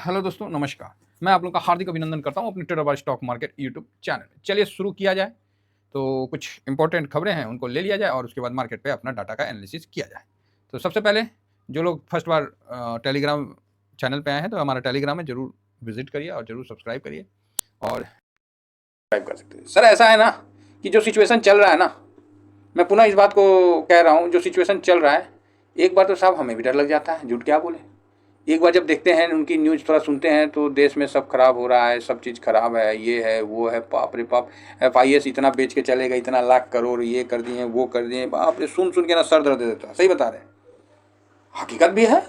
Hello दोस्तों, नमस्कार। मैं आप लोगों का हार्दिक अभिनंदन करता हूं अपने trader by stock market YouTube channel में। चलिए शुरू किया जाए। तो कुछ इंपॉर्टेंट खबरें हैं उनको ले लिया जाए और उसके बाद मार्केट पे अपना डाटा का एनालिसिस किया जाए। तो सबसे पहले जो लोग फर्स्ट बार टेलीग्राम चैनल पे आए हैं तो हमारा टेलीग्राम में ज़रूर विजिट करिए और ज़रूर सब्सक्राइब करिए और सब्सक्राइब कर सकते हैं। सर ऐसा है ना कि जो सिचुएशन चल रहा है ना, मैं पुनः इस बात को कह रहा हूँ, जो सिचुएशन चल रहा है एक बार तो साहब हमें भी डर लग जाता है, झूठ क्या बोले। एक बार जब देखते हैं उनकी न्यूज़ थोड़ा सुनते हैं तो देश में सब खराब हो रहा है, सब चीज़ खराब है, ये है वो है, बाप रे बाप, FIS इतना बेच के चलेगा, इतना लाख करोड़ ये कर दिए वो कर दिए, बाप रे, सुन सुन के ना सर दर्द देता है। सही बता रहे हैं, हकीकत भी है,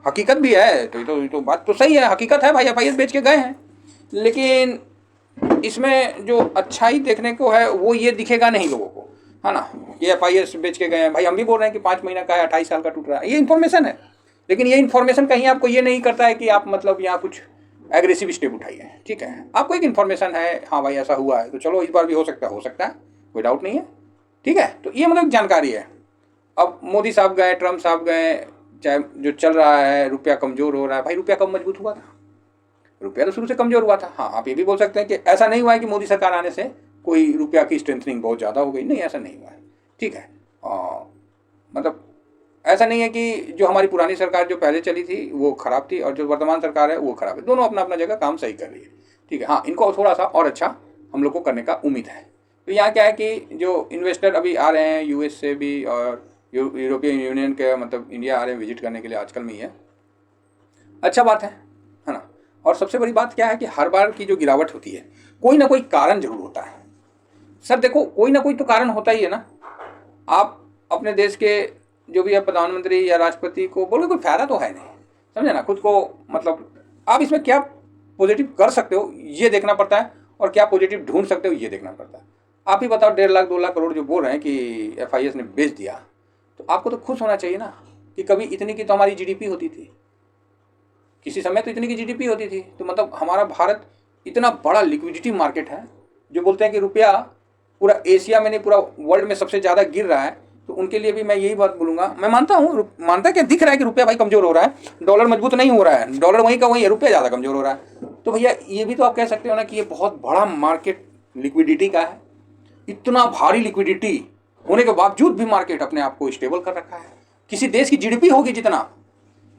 हकीकत भी है। तो बात तो सही है, हकीकत है भाई, FIS बेच के गए हैं। लेकिन इसमें जो अच्छाई देखने को है वो ये दिखेगा नहीं लोगों को, है ना। ये FIS बेच के गए हैं भाई, हम भी बोल रहे हैं कि 5 महीना का है, 28 साल का टूट रहा है, ये इन्फॉर्मेशन है। लेकिन ये इन्फॉर्मेशन कहीं आपको ये नहीं करता है कि आप मतलब यहाँ कुछ एग्रेसिव स्टेप उठाइए, ठीक है। आपको एक इन्फॉर्मेशन है, हाँ भाई ऐसा हुआ है तो चलो इस बार भी हो सकता है, कोई डाउट नहीं है, ठीक है। तो ये मतलब जानकारी है। अब मोदी साहब गए, ट्रम्प साहब गए, चाहे जो चल रहा है, रुपया कमज़ोर हो रहा है। भाई रुपया कब मजबूत हुआ था? रुपया तो शुरू से कमज़ोर हुआ था। हाँ, आप ये भी बोल सकते हैं कि ऐसा नहीं हुआ है कि मोदी सरकार आने से कोई रुपया की स्ट्रेंथनिंग बहुत ज़्यादा हो गई, नहीं ऐसा नहीं हुआ है, ठीक है। मतलब ऐसा नहीं है कि जो हमारी पुरानी सरकार जो पहले चली थी वो ख़राब थी और जो वर्तमान सरकार है वो ख़राब है, दोनों अपना अपना जगह काम सही कर रही है, ठीक है। हाँ, इनको थोड़ा सा और अच्छा हम लोग को करने का उम्मीद है। तो यहाँ क्या है कि जो इन्वेस्टर अभी आ रहे हैं US से भी और यूरोपियन यूनियन के, मतलब इंडिया आ रहे हैं विजिट करने के लिए, आजकल में ही है, अच्छा बात है ना। और सबसे बड़ी बात क्या है कि हर बार की जो गिरावट होती है कोई ना कोई कारण जरूर होता है। सर देखो, कोई ना कोई तो कारण होता ही है ना। आप अपने देश के जो भी है प्रधानमंत्री या राष्ट्रपति को बोलो, कोई फायदा तो है नहीं, समझे ना। खुद को मतलब आप इसमें क्या पॉजिटिव कर सकते हो ये देखना पड़ता है और क्या पॉजिटिव ढूंढ सकते हो ये देखना पड़ता है। आप ही बताओ, 1.5 लाख 2 लाख करोड़ जो बोल रहे हैं कि FIS ने बेच दिया, तो आपको तो खुश होना चाहिए ना कि कभी इतनी की तो हमारी GDP होती थी, किसी समय तो इतनी की GDP होती थी। तो मतलब हमारा भारत इतना बड़ा लिक्विडिटी मार्केट है। जो बोलते हैं कि रुपया पूरा एशिया में नहीं पूरा वर्ल्ड में सबसे ज़्यादा गिर रहा है, तो उनके लिए भी मैं यही बात बोलूँगा। मैं मानता क्या दिख रहा है कि रुपया भाई कमज़ोर हो रहा है, डॉलर मजबूत नहीं हो रहा है, डॉलर वहीं का वहीं है, रुपया ज़्यादा कमज़ोर हो रहा है। तो भैया ये भी तो आप कह सकते हो ना कि ये बहुत बड़ा मार्केट लिक्विडिटी का है। इतना भारी लिक्विडिटी होने के बावजूद भी मार्केट अपने आप को स्टेबल कर रखा है। किसी देश की GDP होगी जितना,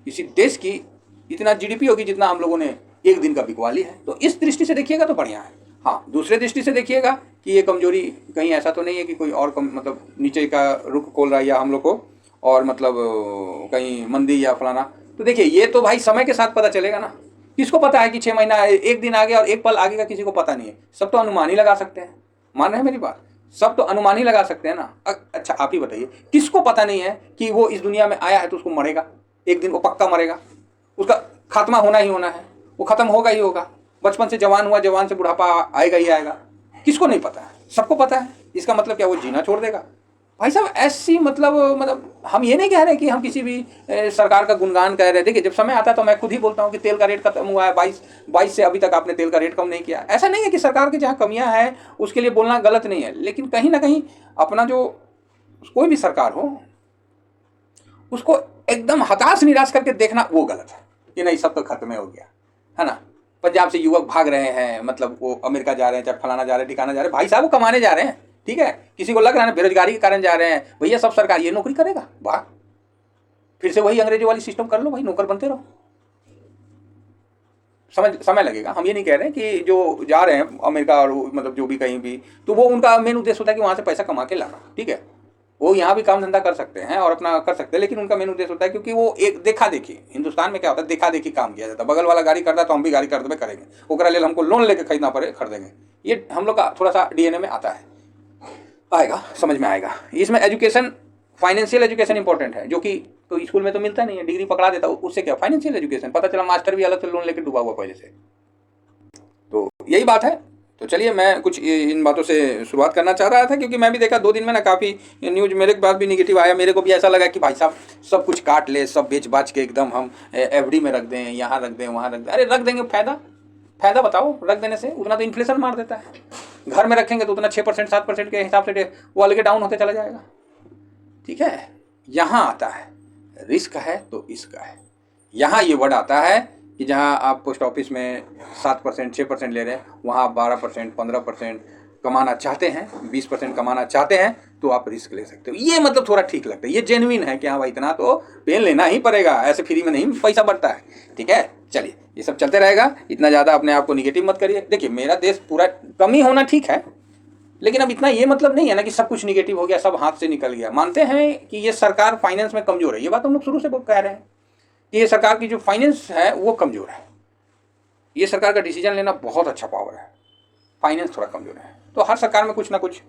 किसी देश की इतना GDP होगी जितना हम लोगों ने एक दिन का बिकवा लिया है। तो इस दृष्टि से देखिएगा तो बढ़िया है। हाँ, दूसरे दृष्टि से देखिएगा कि ये कमजोरी कहीं ऐसा तो नहीं है कि कोई और मतलब नीचे का रुख खोल रहा है या हम लोग को और मतलब कहीं मंदी या फलाना। तो देखिए ये तो भाई समय के साथ पता चलेगा ना। किसको पता है कि 6 महीना एक दिन आगे और एक पल आगे का किसी को पता नहीं है। सब तो अनुमान ही लगा सकते हैं। मान रहे हैं मेरी बात? सब तो अनुमान ही लगा सकते हैं ना। अच्छा आप ही बताइए, किसको पता नहीं है कि वो इस दुनिया में आया है तो उसको मरेगा, एक दिन वो पक्का मरेगा, उसका खात्मा होना ही होना है, वो खत्म होगा ही होगा। बचपन से जवान हुआ, जवान से बुढ़ापा आएगा ही आएगा। किसको नहीं पता है? सबको पता है। इसका मतलब क्या वो जीना छोड़ देगा? भाई साहब ऐसी मतलब हम ये नहीं कह रहे कि हम किसी भी सरकार का गुणगान कह रहे। देखिए जब समय आता है तो मैं खुद ही बोलता हूँ कि तेल का रेट खत्म हुआ है, 22 से अभी तक आपने तेल का रेट कम नहीं किया। ऐसा नहीं है कि सरकार की जहाँ कमियाँ हैं उसके लिए बोलना गलत नहीं है, लेकिन कहीं ना कहीं अपना जो कोई भी सरकार हो उसको एकदम हताश निराश करके देखना वो गलत है कि नहीं सब तो खत्म हो गया, है ना। पंजाब से युवक भाग रहे हैं, मतलब वो अमेरिका जा रहे हैं, चाहे फलाना जा रहे हैं, ठिकाना जा रहे हैं। भाई साहब वो कमाने जा रहे हैं, ठीक है। किसी को लग रहा है बेरोजगारी के कारण जा रहे हैं, भैया सब सरकार ये नौकरी करेगा? वाह, फिर से वही अंग्रेजों वाली सिस्टम कर लो भाई, नौकर बनते रहो। समय लगेगा। हम ये नहीं कह रहे हैं कि जो जा रहे हैं अमेरिका और मतलब जो भी कहीं भी, तो वो उनका मेन उद्देश्य होता है कि वहाँ से पैसा कमा के लाना, ठीक है। वो यहाँ भी काम धंधा कर सकते हैं और अपना कर सकते हैं, लेकिन उनका मेन उद्देश्य होता है क्योंकि वो एक देखा देखी, हिंदुस्तान में क्या होता है देखा देखी काम किया जाता है। बगल वाला गाड़ी करता है तो हम भी गाड़ी कर देंगे, करेंगे, ओकरा ले हमको लोन लेके खरीदना पड़े खरीदेंगे। ये हम लोग का थोड़ा सा DNA में आता है, आएगा समझ में आएगा। इसमें एजुकेशन, फाइनेंशियल एजुकेशन इंपॉर्टेंट है, जो कि तो स्कूल में तो मिलता नहीं है, डिग्री पकड़ा देता, उससे क्या फाइनेंशियल एजुकेशन पता चला, मास्टर भी अलग से लोन लेके डूबा हुआ पहले से। तो यही बात है। तो चलिए मैं कुछ इन बातों से शुरुआत करना चाह रहा था क्योंकि मैं भी देखा 2 दिन में ना काफ़ी न्यूज़ मेरे के पास भी निगेटिव आया। मेरे को भी ऐसा लगा कि भाई साहब सब कुछ काट ले, सब बेच बाच के एकदम हम FD में रख दें, यहाँ रख दें, वहाँ रख दें। अरे रख देंगे, फायदा बताओ। रख देने से उतना तो इन्फ्लेशन मार देता है, घर में रखेंगे तो उतना 6% 7% के हिसाब से वो अलग डाउन होते चला जाएगा, ठीक है। यहाँ आता है रिस्क है तो इसका है। यहाँ ये वर्ड आता है कि जहाँ आप पोस्ट ऑफिस में 7% 6% ले रहे हैं, वहाँ आप 12% 15% कमाना चाहते हैं, 20% कमाना चाहते हैं, तो आप रिस्क ले सकते हो। ये मतलब थोड़ा ठीक लगता है, ये जेन्युइन है कि हाँ भाई इतना तो पेन लेना ही पड़ेगा, ऐसे फ्री में नहीं पैसा बढ़ता है। ठीक है, चलिए ये सब चलते रहेगा, इतना ज़्यादा अपने आप को निगेटिव मत करिए। देखिए मेरा देश पूरा कमी होना ठीक है, लेकिन अब इतना ये मतलब नहीं है ना कि सब कुछ निगेटिव हो गया, सब हाथ से निकल गया। मानते हैं कि ये सरकार फाइनेंस में कमजोर है, ये बात हम लोग शुरू से कह रहे हैं कि ये सरकार की जो फाइनेंस है वो कमजोर है। ये सरकार का डिसीजन लेना बहुत अच्छा पावर है, फाइनेंस थोड़ा कमजोर है। तो हर सरकार में कुछ ना कुछ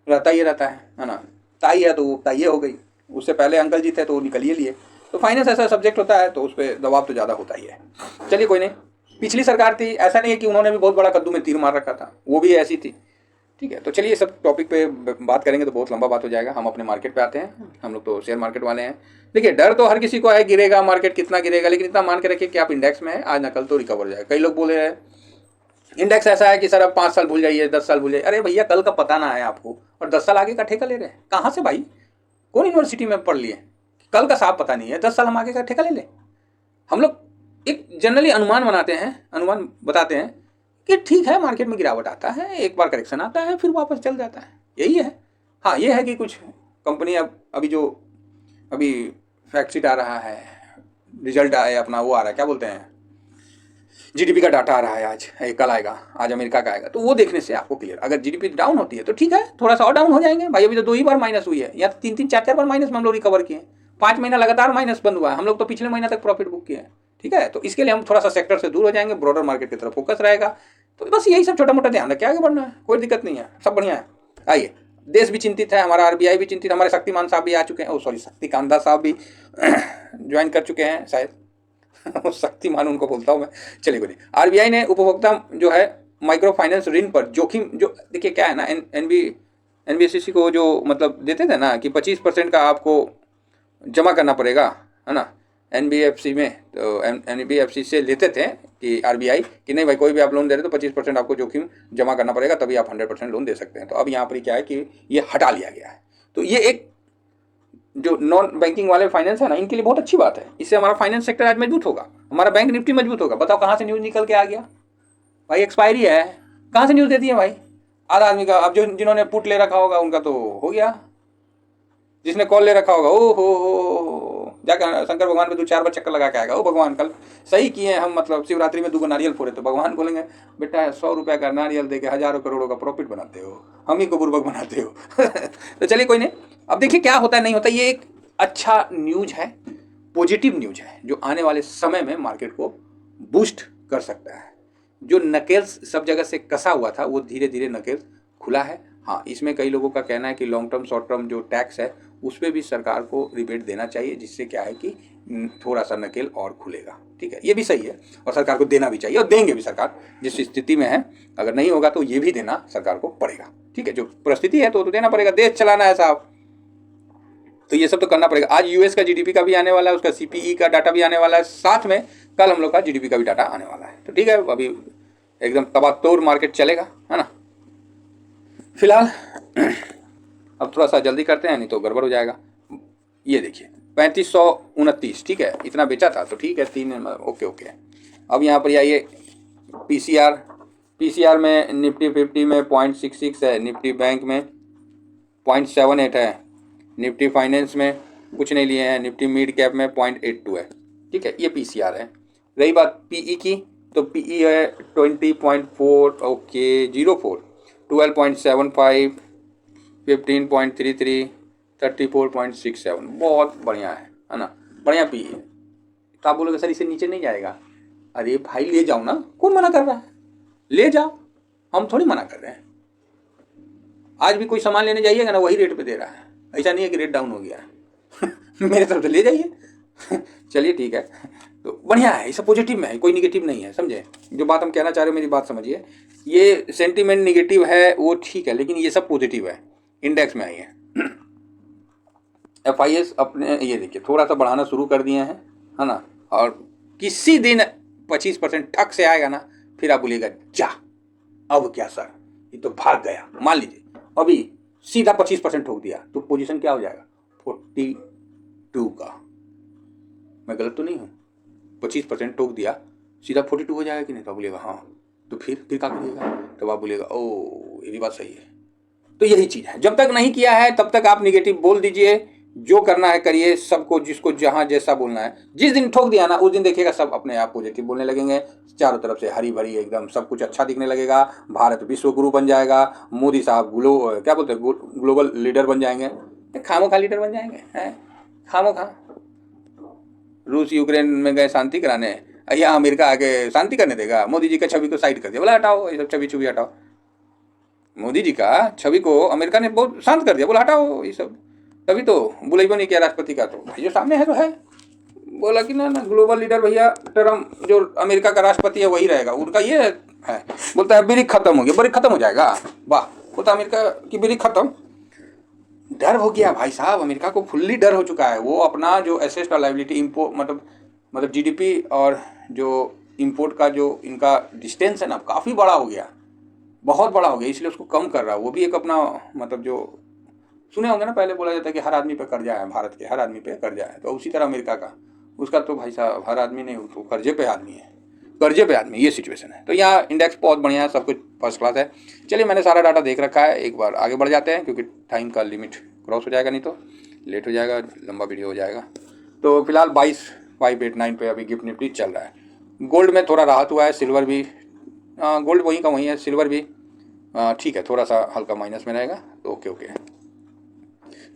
रहता ही रहता है ना। ताई है तो वो ताई हो गई, उससे पहले अंकल जी थे तो वो निकल ही लिए। तो फाइनेंस ऐसा सब्जेक्ट होता है तो उस पर दबाव तो ज़्यादा होता ही है। चलिए कोई नहीं, पिछली सरकार थी, ऐसा नहीं है कि उन्होंने भी बहुत बड़ा कद्दू में तीर मार रखा था, वो भी ऐसी थी। ठीक है, तो चलिए सब टॉपिक पे बात करेंगे तो बहुत लंबा बात हो जाएगा। हम अपने मार्केट पे आते हैं, हम लोग तो शेयर मार्केट वाले हैं। देखिए डर तो हर किसी को है, गिरेगा मार्केट, कितना गिरेगा, लेकिन इतना मान के रखिए कि आप इंडेक्स में हैं, आज ना कल तो रिकवर हो जाएगा। कई लोग बोले हैं इंडेक्स ऐसा है कि सर अब 5 साल भूल जाइए, 10 साल भूल जाइए। अरे भैया कल का पता ना है आपको, और 10 साल आगे का ठेका ले रहे हैं कहाँ से भाई? कौन यूनिवर्सिटी में पढ़ लिए? कल का साफ पता नहीं है, 10 साल हम आगे का ठेका ले लें? हम लोग एक जनरली अनुमान बनाते हैं, अनुमान बताते हैं कि ठीक है मार्केट में गिरावट आता है, एक बार करेक्शन आता है, फिर वापस चल जाता है, यही है। हाँ ये है कि कुछ कंपनी अभी फैक्ट आ रहा है, रिजल्ट आया अपना, वो आ रहा है क्या बोलते हैं, जीडीपी का डाटा आ रहा है आज, कल आएगा, आज अमेरिका का आएगा, तो वो देखने से आपको क्लियर, अगर जीडीपी डाउन होती है तो ठीक है, थोड़ा सा और डाउन हो जाएंगे भाई। अभी तो 2 ही बार माइनस हुई है, या 3 4 बार माइनस में हम लोग रिकवर किए, 5 महीना लगातार माइनस बंद हुआ है, हम लोग तो पिछले महीना तक प्रॉफिट बुक किए हैं। ठीक है, तो इसके लिए हम थोड़ा सा सेक्टर से दूर हो जाएंगे, ब्रॉडर मार्केट की तरफ फोकस रहेगा। तो बस यही सब छोटा मोटा ध्यान रखिए, आगे बढ़ना है, कोई दिक्कत नहीं है, सब बढ़िया है। आइए, देश भी चिंतित है, हमारा आरबीआई भी चिंतित, हमारे शक्तिमान साहब भी आ चुके हैं, ओ सॉरी शक्तिकांत दास साहब भी ज्वाइन कर चुके हैं शायद शक्तिमान उनको बोलता हूँ मैं। चलिए कोई नहीं, आरबीआई ने उपभोक्ता जो है माइक्रो फाइनेंस ऋण पर जोखिम, जो देखिए क्या है ना, एनबीएफसी को जो मतलब देते थे ना कि 25% का आपको जमा करना पड़ेगा, है ना, एनबीएफसी में, तो एनबीएफसी से लेते थे कि आरबीआई कि नहीं भाई कोई भी आप लोन दे रहे तो 25% आपको जोखिम जमा करना पड़ेगा, तभी आप 100% लोन दे सकते हैं। तो अब यहाँ पर क्या है कि ये हटा लिया गया है। तो ये एक जो नॉन बैंकिंग वाले फाइनेंस है ना, इनके लिए बहुत अच्छी बात है, इससे हमारा फाइनेंस सेक्टर आज मजबूत होगा, हमारा बैंक निफ्टी मजबूत होगा। बताओ कहाँ से न्यूज़ निकल के आ गया भाई, एक्सपायरी है, कहाँ से न्यूज़ देती है भाई? आधा आदमी का, अब जो जिन्होंने पुट ले रखा होगा उनका तो हो गया, जिसने कॉल ले रखा होगा ओ हो जाकर शंकर भगवान पे 2 4 बार चक्कर लगा के आएगा, ओ भगवान कल सही किए हम, मतलब शिवरात्रि में 2 नारियल फोड़े, तो भगवान बोलेंगे बेटा 100 रुपये का नारियल दे के हजारों करोड़ों का प्रॉफिट बनाते हो, हम ही को बुर्बक बनाते हो तो चलिए कोई नहीं, अब देखिए क्या होता है नहीं होता। ये एक अच्छा न्यूज है, पॉजिटिव न्यूज है, जो आने वाले समय में मार्केट को बूस्ट कर सकता है। जो नकेल्स सब जगह से कसा हुआ था वो धीरे धीरे नकेल खुला है। हाँ, इसमें कई लोगों का कहना है कि लॉन्ग टर्म शॉर्ट टर्म जो टैक्स है उस पर भी सरकार को रिबेट देना चाहिए, जिससे क्या है कि थोड़ा सा नकेल और खुलेगा। ठीक है, ये भी सही है, और सरकार को देना भी चाहिए, और देंगे भी सरकार जिस स्थिति में है। अगर नहीं होगा तो ये भी देना सरकार को पड़ेगा। ठीक है, जो परिस्थिति है तो देना पड़ेगा, देश चलाना है साहब, तो ये सब तो करना पड़ेगा। आज यूएस का जीडीपी का भी आने वाला है, उसका सीपीई का डाटा भी आने वाला है, साथ में कल हम लोग का जीडीपी का भी डाटा आने वाला है। तो ठीक है, अभी एकदम तबातोड़ मार्केट चलेगा, है ना। फिलहाल अब थोड़ा सा जल्दी करते हैं, नहीं तो गड़बड़ हो जाएगा। ये देखिए 3529, ठीक है, इतना बेचा था तो ठीक है, 3 ओके। अब यहाँ पर आइए, पीसीआर में निफ्टी 50 में 0.66 है, निफ्टी बैंक में 0.78 है, निफ्टी फाइनेंस में कुछ नहीं लिए हैं, निफ्टी मिड कैप में 0.82 है। ठीक है, ये पीसीआर है। रही बात पीई की, तो पीई है 20.4, ओके 04, 12.75, 15.33, 34.67, बहुत बढ़िया है ना, बढ़िया पीई है। तो आप बोलोगे सर इसे नीचे नहीं जाएगा, अरे भाई ले जाओ ना, कौन मना कर रहा है, ले जाओ, हम थोड़ी मना कर रहे हैं। आज भी कोई सामान लेने जाइएगा ना, वही रेट पे दे रहा है, ऐसा नहीं है कि रेट डाउन हो गया है मेरे तरफ से ले जाइए चलिए ठीक है, तो बढ़िया है, ये पॉजिटिव में है, कोई निगेटिव नहीं है, समझे जो बात हम कहना चाह रहे हो, मेरी बात समझिए। ये सेंटीमेंट निगेटिव है वो ठीक है, लेकिन ये सब पॉजिटिव है, इंडेक्स में आई है। FIS अपने ये देखिए थोड़ा सा बढ़ाना शुरू कर दिए हैं, है ना, और किसी दिन 25% ठक से आएगा ना, फिर आप बोलिएगा जा अब क्या सर ये तो भाग गया। मान लीजिए अभी सीधा 25% ठोक दिया, तो पोजीशन क्या हो जाएगा 42 का, मैं गलत तो नहीं हूँ, 25% ठोक दिया सीधा 42 हो जाएगा कि नहीं? तो आप बोलिएगा हाँ। तो फिर क्या करिएगा? तो आप बोलिएगा ओ ये भी बात सही है। तो यही चीज़ है, जब तक नहीं किया है तब तक आप निगेटिव बोल दीजिए, जो करना है करिए, सबको जिसको जहाँ जैसा बोलना है। जिस दिन ठोक दिया ना उस दिन देखिएगा सब अपने आप पॉजिटिव बोलने लगेंगे, चारों तरफ से हरी भरी एकदम सब कुछ अच्छा दिखने लगेगा, भारत विश्व गुरु बन जाएगा, मोदी साहब क्या बोलते हैं ग्लोबल लीडर बन जाएंगे, खामोखा लीडर बन जाएंगे हैं, खामोखा। रूस यूक्रेन में गए शांति कराने, यहाँ अमेरिका आके शांति करने देगा? मोदी जी का छवि को साइड कर दिया, बोला हटाओ ये सब छवि छुबी हटाओ। मोदी जी का छवि को अमेरिका ने बहुत शांत कर दिया, बोला हटाओ ये सब। तभी तो बुलाइबो नहीं किया राष्ट्रपति का, तो भाई जो सामने है तो है, बोला कि ना ग्लोबल लीडर भैया ट्रम्प जो अमेरिका का राष्ट्रपति है वही रहेगा, उनका ये है। बोलता है ब्रिक खत्म हो गया, ब्रिक खत्म हो जाएगा, वाह। बोलता अमेरिका की ब्रिक खत्म, डर हो गया भाई साहब, अमेरिका को फुल्ली डर हो चुका है। वो अपना जो एसेट और लाइबिलिटी इम्पोर्ट मतलब जीडीपी और जो इम्पोर्ट का जो इनका डिस्टेंस है ना काफ़ी बड़ा हो गया, बहुत बड़ा हो गया, इसलिए उसको कम कर रहा है। वो भी एक अपना मतलब जो सुने होंगे ना, पहले बोला जाता है कि हर आदमी पे कर्जा है, भारत के हर आदमी पे कर्जा है, तो उसी तरह अमेरिका का, उसका तो भाई साहब हर आदमी नहीं, तो कर्जे पे आदमी है, कर्जे पे आदमी, ये सिचुएशन है। तो यहाँ इंडेक्स बहुत बढ़िया है, सब कुछ फर्स्ट क्लास है। चलिए मैंने सारा डाटा देख रखा है, एक बार आगे बढ़ जाते हैं क्योंकि टाइम का लिमिट क्रॉस हो जाएगा, नहीं तो लेट हो जाएगा, लंबा वीडियो हो जाएगा। तो फिलहाल 22,589 पे अभी गिफ्ट निफ्टी चल रहा है। गोल्ड में थोड़ा राहत हुआ है, सिल्वर भी गोल्ड वहीं का वहीं है, सिल्वर भी ठीक है, थोड़ा सा हल्का माइनस में रहेगा, तो ओके।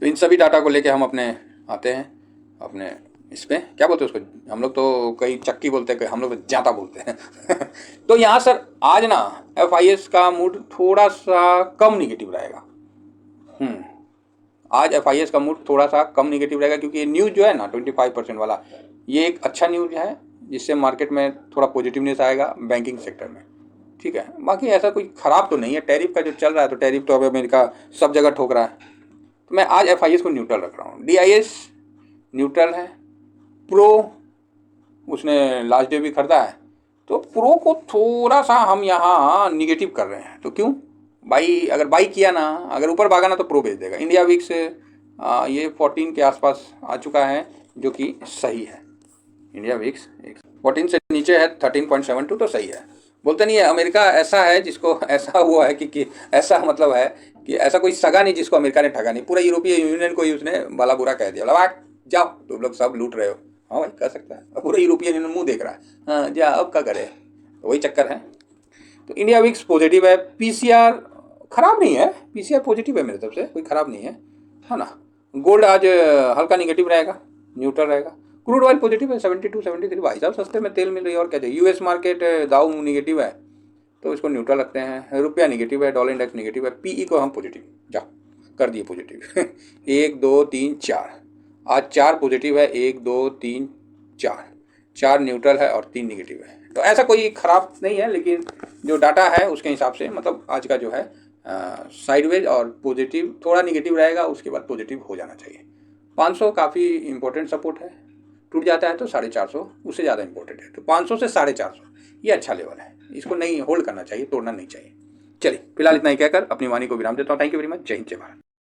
तो इन सभी डाटा को लेके हम अपने आते हैं अपने इस पे, क्या बोलते हैं उसको, हम लोग तो कई चक्की बोलते हैं, हम लोग तो जाता बोलते हैं तो यहाँ सर आज ना FIS का मूड थोड़ा सा कम निगेटिव रहेगा। आज FIS का मूड थोड़ा सा कम निगेटिव रहेगा, क्योंकि ये न्यूज़ जो है ना 25% वाला, ये एक अच्छा न्यूज़ है जिससे मार्केट में थोड़ा पॉजिटिवनेस आएगा बैंकिंग सेक्टर में, ठीक है। बाकी ऐसा कोई ख़राब तो नहीं है, टैरिफ का जो चल रहा है, तो टैरिफ तो अब अमेरिका सब जगह ठोक रहा है, तो मैं आज FIS को न्यूट्रल रख रहा हूँ। DIS न्यूट्रल है, प्रो उसने लास्ट डे भी खरीदा है, तो प्रो को थोड़ा सा हम यहाँ निगेटिव कर रहे हैं। तो क्यों बाई, अगर बाई किया ना, अगर ऊपर भागा ना तो प्रो बेच देगा। इंडिया वीक्स ये 14 के आसपास आ चुका है, जो कि सही है। इंडिया वीक्स 14 से नीचे है 13.72, तो सही है। बोलते नहीं है अमेरिका ऐसा है जिसको ऐसा हुआ है कि ऐसा मतलब है कि ऐसा कोई सगा नहीं जिसको अमेरिका ने ठगा नहीं, पूरा यूरोपीय यूनियन को ही उसने भला बुरा कह दिया, बोला जाओ तुम लोग सब लूट रहे हो। हाँ भाई कह सकता है, अब पूरा यूरोपियन यूनियन मुंह देख रहा है, हाँ जा अब क्या करे, तो वही चक्कर है। तो इंडिया वीक्स पॉजिटिव है, PCR खराब नहीं है, PCR पॉजिटिव है मेरे तरफ से, कोई खराब नहीं है ना। गोल्ड आज हल्का निगेटिव रहेगा, न्यूट्रल रहेगा। क्रूड ऑयल पॉजिटिव है 72 73, भाई साहब सस्ते में तेल मिल रही है और क्या चाहिए। US मार्केट दाऊ निगेटिव है, तो इसको न्यूट्रल रखते हैं। रुपया निगेटिव है, डॉलर इंडेक्स निगेटिव है, PE को हम पॉजिटिव जाओ कर दिए पॉजिटिव 1 2 3 4, आज 4 पॉजिटिव है, 1 2 3 4 न्यूट्रल है और 3 निगेटिव है। तो ऐसा कोई ख़राब नहीं है, लेकिन जो डाटा है उसके हिसाब से मतलब आज का जो है साइडवेज और पॉजिटिव, थोड़ा निगेटिव रहेगा, उसके बाद पॉजिटिव हो जाना चाहिए। 500 काफ़ी इंपॉर्टेंट सपोर्ट है, टूट जाता है तो 450 उससे ज़्यादा इंपॉर्टेंट है, तो 500 से 450 ये अच्छा लेवल है, इसको नहीं होल्ड करना चाहिए, तोड़ना नहीं चाहिए। चलिए फिलहाल इतना ही कहकर अपनी वाणी को विराम देता हूँ। थैंक यू वेरी मच, जय हिंद जय भारत।